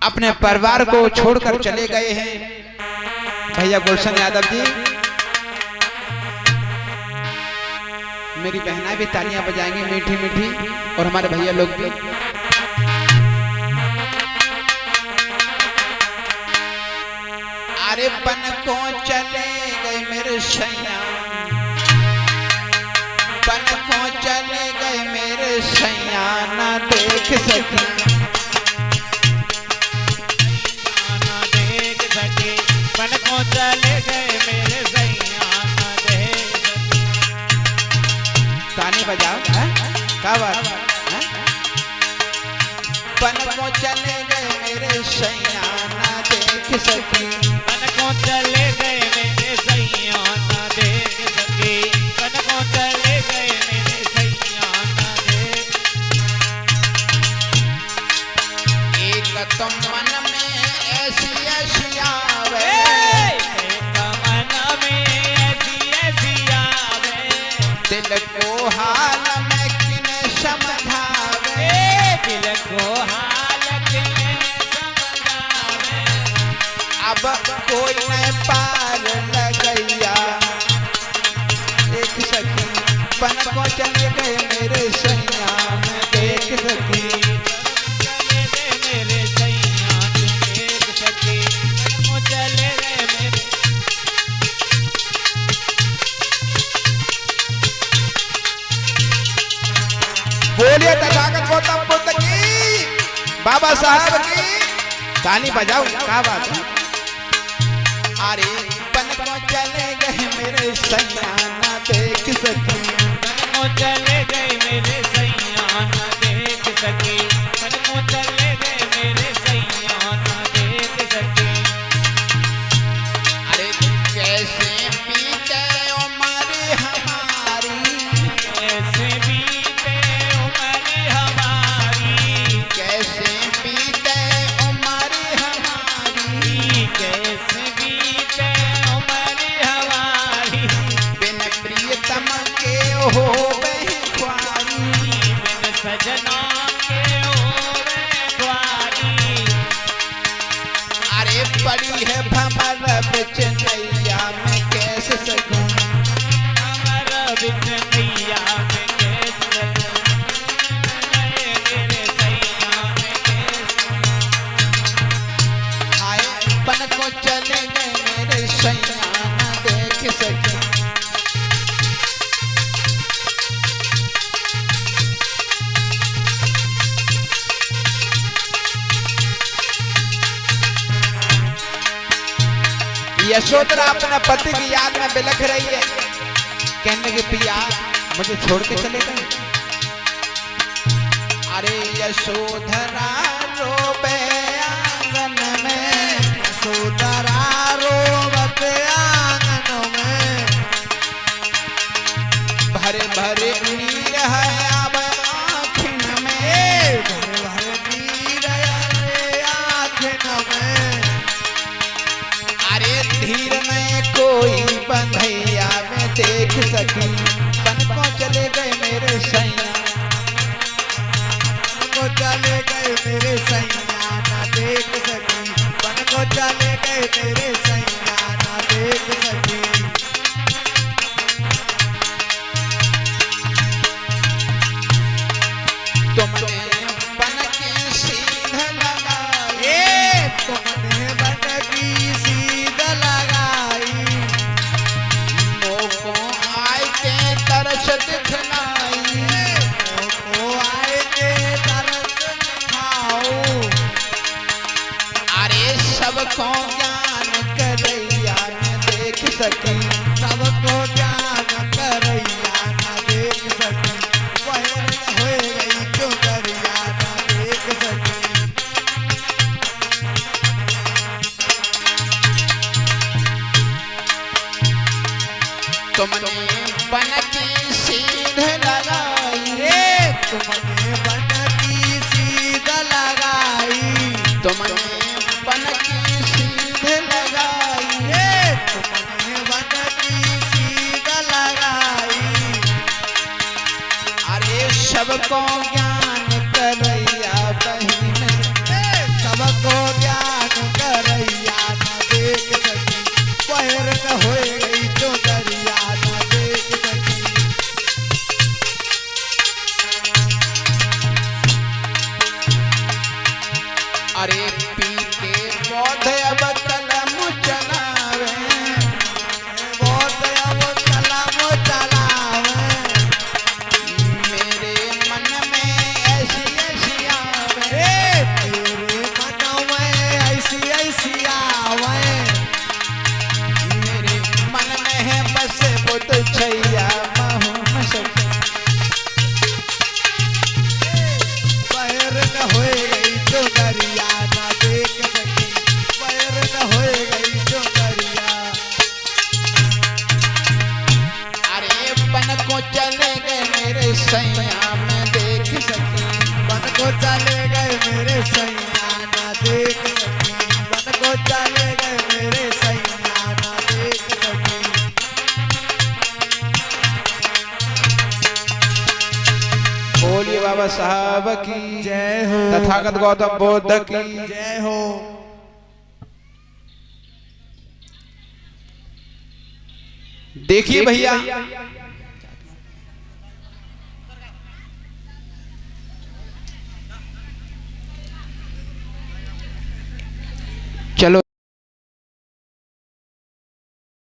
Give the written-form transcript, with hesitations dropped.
अपने परिवार को छोड़कर चले गए हैं भैया गुलशन यादव जी। मेरी बहना भी तालियां बजाएंगी मीठी मीठी और हमारे भैया लोग भी। अरे बन को चले गए मेरे सैया, बन को चले गए मेरे सैया ना देख सके, ना देख सके, बन को चले गए मेरे सैया ना देख सके। ताली बजाओ क्या बात है? बन को चले गए मेरे सैया ना देख सके, बन को चले गए मेरे सैया ना देख सके, बन को चले गए मेरे सैया ना देख। एक तो मन में ऐसी ऐसी आवे, एक मन में ऐसी ऐसी आवे, दिल को हाल में किने समझावे, दिल को हाल किने समझावे। अब कोई न पार लगैया देख सकी, बन को चले गए मेरे सैया में देख सकी। चले गए मेरे सैया देख सके, बन को चले गए मेरे। बोलिए तथागत गौतम बुद्ध की, बाबा साहब की। ताली बजाओ क्या बात है? अरे बन को चले गए मेरे सैया ना देख सके, बन को चले गए मेरे सैया ना देख सके, बन को चले गए मेरे सैया ना देख सके। अरे कैसे बीते उम्र हमारी, कैसे बीते उम्र हमारी, कैसे बीते उम्र हमारी, कैसे बीते उम्र हमारी। बिन प्रियतम के हो गई ख्वारी, बिन सजना के होवे द्वारी। अरे पड़ी है भंवर बिच नैया में कैसे सकूं, हमारा बिच नैया में कैसे नए मेरे सैया में कैसे। हाय बन को चले गए मेरे सैया ना देख सके। यशोधरा अपने पति की याद में बिलख रही है, कहने के पिया मुझे छोड़ के चले गए। अरे यशोधरा रोबे आंगन में, यशोधरा रोबे आंगन में, भरे भरे नीर है अब आँखिन में, भरे भरे नीर है आँखिन में। अरे धीर में कोई बंधैया में देख सकी, बन को चले गए मेरे सैया, बन को चले गए मेरे सैया ना देख सकी, बन को चले गए मेरे सैया ना देख सकी। तुमने बन की सीध लगाई, तुमने बन की सीध लगाई, मोको आए के तरस दिखलाई, मोको आए के तरस दिखाओ। अरे सबको ज्ञान करैया न देख सकी, सबको ज्ञान करैया न देख सकी, वह हो गई क्यों करिया न देख सकी। तुमने बन की सीध लगाई, तुमने बन की सीध लगाई, तुमने बन की सीध लगाई, तुमने बन की सीध लगाई। अरे सबको ज्ञान करैया बहिन, सबको अरे पी के बौद्ध अब कलम चलावे, बौद्ध अब कलम चलावे, मेरे मन में ऐसी ऐसी आवे, मेरे मन में ऐसी ऐसी आवे, मेरे मन में है बस बुद्ध छैया महू मसक पैर न होए गई जो दरिया ना देख सकी, पैर न होए गई जो दरिया। अरे बन को चले गए मेरे सैया में देख सकी, बन को चले गए मेरे सैया ना देख सकी, बन को चले गए मेरे सैया ना देख सकी। बोलिए बाबा साहब की जय हो, तथागत गौतम बुद्ध की जय हो। देखिए भैया